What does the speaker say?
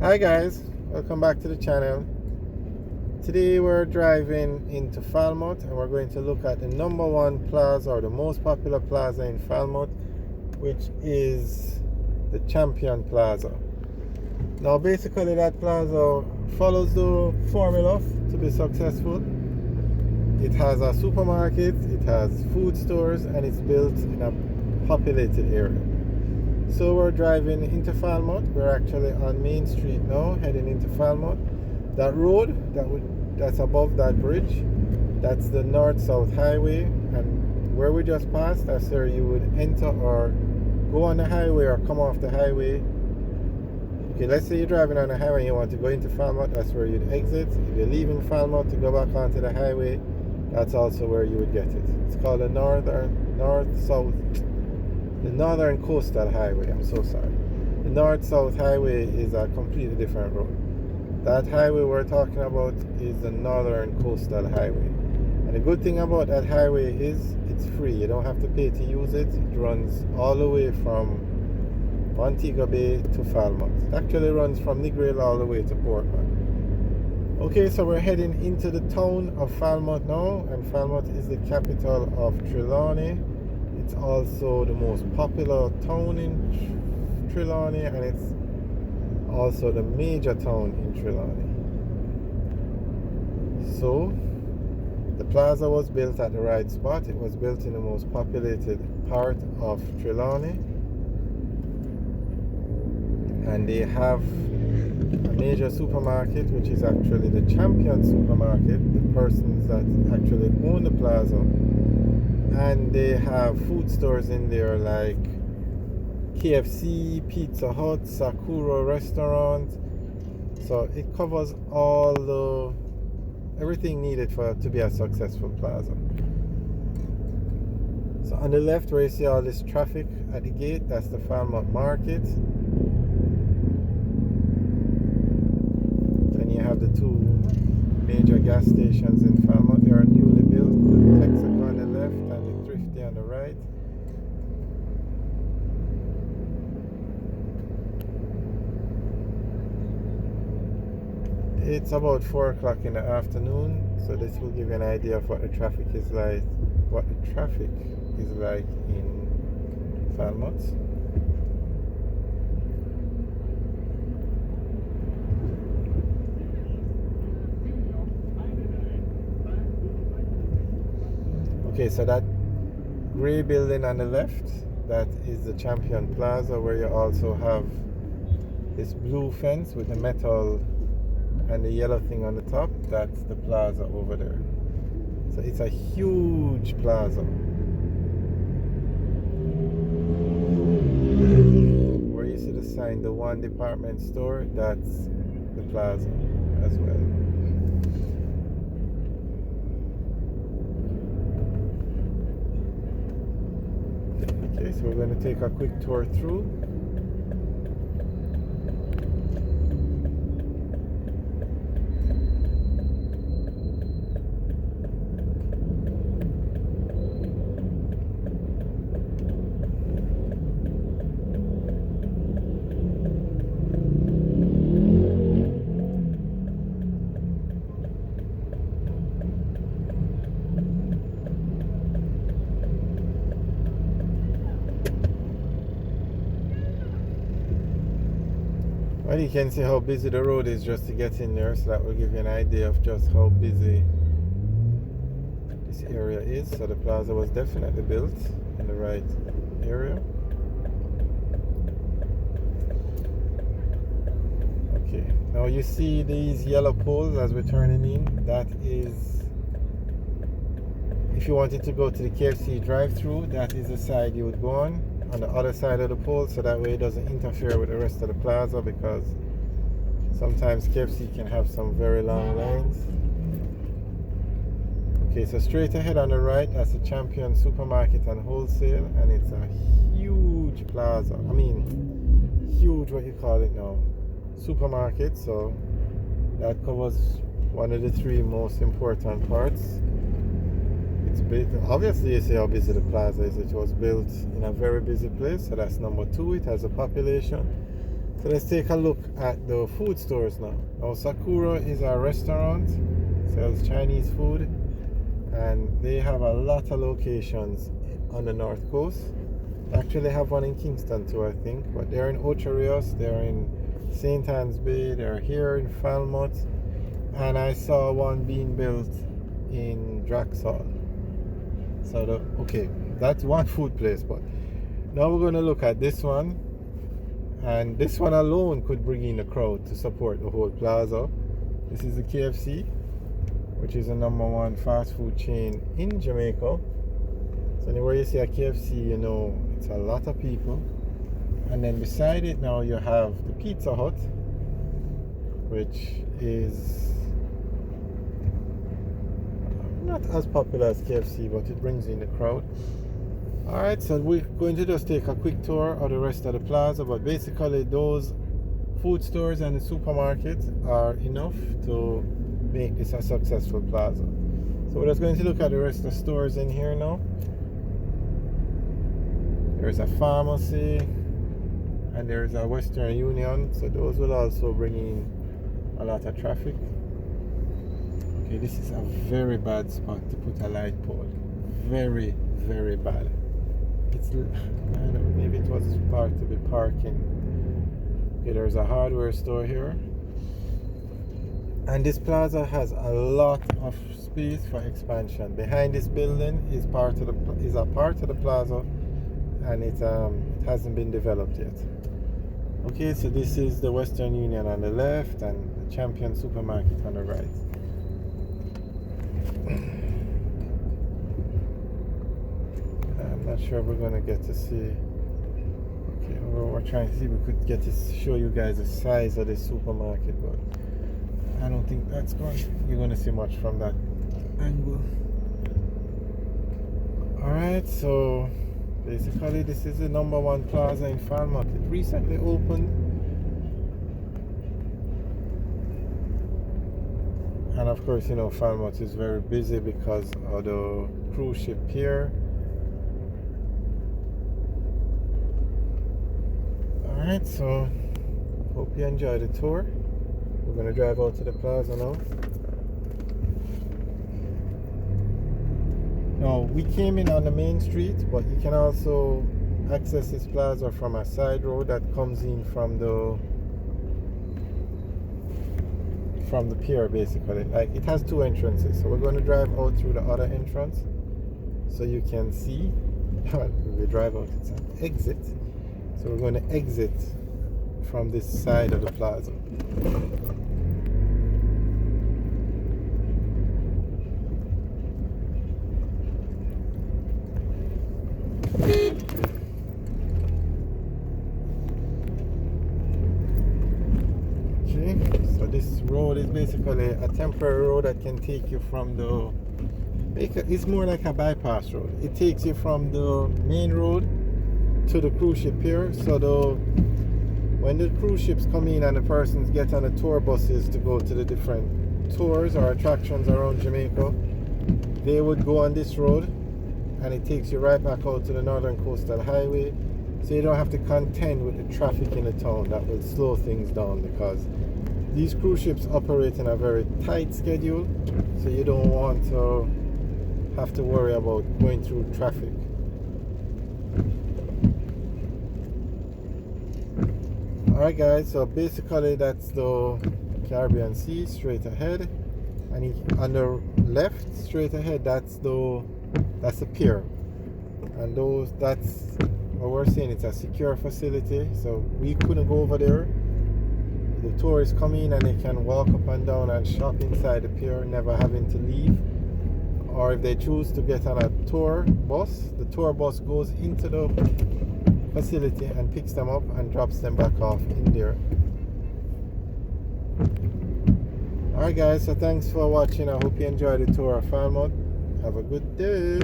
Hi guys, welcome back to the channel. Today we're driving into Falmouth and we're going to look at the number one plaza, or the most popular plaza in Falmouth, which is the Champion Plaza. Now basically that plaza follows the formula to be successful. It has a supermarket, it has food stores, and it's built in a populated area. So we're driving into Falmouth. We're actually on Main Street now, heading into Falmouth. That road that's above that bridge, that's the north-south highway, and where we just passed, that's where you would enter or go on the highway or come off the highway. Okay, let's say you're driving on the highway and you want to go into Falmouth, that's where you'd exit. If you're leaving Falmouth to go back onto the highway, that's also where you would get it. It's called the Northern Coastal Highway. I'm so sorry. The North-South Highway is a completely different road. That highway we're talking about is the Northern Coastal Highway. And the good thing about that highway is it's free. You don't have to pay to use it. It runs all the way from Montego Bay to Falmouth. It actually runs from Negril all the way to Portland. Okay, so we're heading into the town of Falmouth now, and Falmouth is the capital of Trelawney. It's also the most popular town in Trelawney, and it's also the major town in Trelawney. So the plaza was built at the right spot. It was built in the most populated part of Trelawney, and they have a major supermarket, which is actually the Champion supermarket, the persons that actually own the plaza. And they have food stores in there like KFC, Pizza Hut, Sakura restaurant. So it covers everything needed to be a successful plaza. So on the left where you see all this traffic at the gate, that's the Falmouth market. And you have the two major gas stations in Falmouth. They are newly built, the Texaco on the left and the Thrifty on the right. It's about 4 o'clock in the afternoon, so this will give you an idea of what the traffic is like in Falmouth. Okay, so that gray building on the left, that is the Champion Plaza, where you also have this blue fence with the metal and the yellow thing on the top. That's the plaza over there. So it's a huge plaza. Where you see the sign, the one department store, that's the plaza as well. Okay, so we're going to take a quick tour through. Well, you can see how busy the road is just to get in there, so that will give you an idea of just how busy this area is. So the plaza was definitely built in the right area. Okay, now you see these yellow poles as we're turning in. That is, if you wanted to go to the KFC drive-through, that is the side you would go on the other side of the pole, so that way it doesn't interfere with the rest of the plaza, because sometimes KFC can have some very long lines. Okay, so straight ahead on the right, that's the Champion Supermarket and Wholesale, and it's a huge plaza. I mean, huge, what you call it now, supermarket. So that covers one of the three most important parts. It's big. Obviously, you see how busy the plaza is. It was built in a very busy place, so that's number two. It has a population. So let's take a look at the food stores now. Now Sakura is a restaurant, sells Chinese food, and they have a lot of locations on the north coast. They actually have one in Kingston too, I think, but they're in Ocho Rios, they're in St. Anne's Bay, they're here in Falmouth, and I saw one being built in Draxall. So okay, that's one food place, but now we're going to look at this one. And this one alone could bring in a crowd to support the whole plaza. This is the KFC, which is the #1 fast food chain in Jamaica. So anywhere you see a KFC, you know it's a lot of people. And then beside it now you have the Pizza Hut, which is not as popular as KFC, but it brings in the crowd. Alright, so we're going to just take a quick tour of the rest of the plaza, but basically those food stores and the supermarkets are enough to make this a successful plaza. So we're just going to look at the rest of the stores in here now. There's a pharmacy and there's a Western Union, so those will also bring in a lot of traffic. Okay, this is a very bad spot to put a light pole. Very, very bad. It's, I don't know, maybe it was part to be parking. Okay, there's a hardware store here, and this plaza has a lot of space for expansion. Behind this building is a part of the plaza, and it hasn't been developed yet. Okay, so this is the Western Union on the left and the Champion supermarket on the right. I'm not sure we're going to get to see. Okay, we're trying to see if we could get to show you guys the size of this supermarket, but I don't think you're going to see much from that angle. Alright, so basically this is the #1 plaza in Falmouth. It recently opened, and of course, you know, Falmouth is very busy because of the cruise ship pier. Alright, so hope you enjoyed the tour. We're going to drive out to the plaza now. Now, we came in on the main street, but you can also access this plaza from a side road that comes in from the pier, basically. Like, it has two entrances, so we're going to drive out through the other entrance so you can see. We drive out, it's an exit. So we're going to exit from this side of the plaza. Okay, so this road is basically a temporary road that can take you from it's more like a bypass road. It takes you from the main road to the cruise ship pier. So when the cruise ships come in and the persons get on the tour buses to go to the different tours or attractions around Jamaica, they would go on this road, and it takes you right back out to the Northern Coastal Highway, so you don't have to contend with the traffic in the town. That will slow things down, because these cruise ships operate in a very tight schedule, so you don't want to have to worry about going through traffic. Alright guys, so basically that's the Caribbean Sea straight ahead, and on the left straight ahead that's the pier, and that's what we're saying. It's a secure facility, so we couldn't go over there. The tourists come in and they can walk up and down and shop inside the pier, never having to leave. Or if they choose to get on a tour bus, the tour bus goes into the facility and picks them up and drops them back off in there. Alright guys, so thanks for watching. I hope you enjoyed the tour of Falmouth. Have a good day.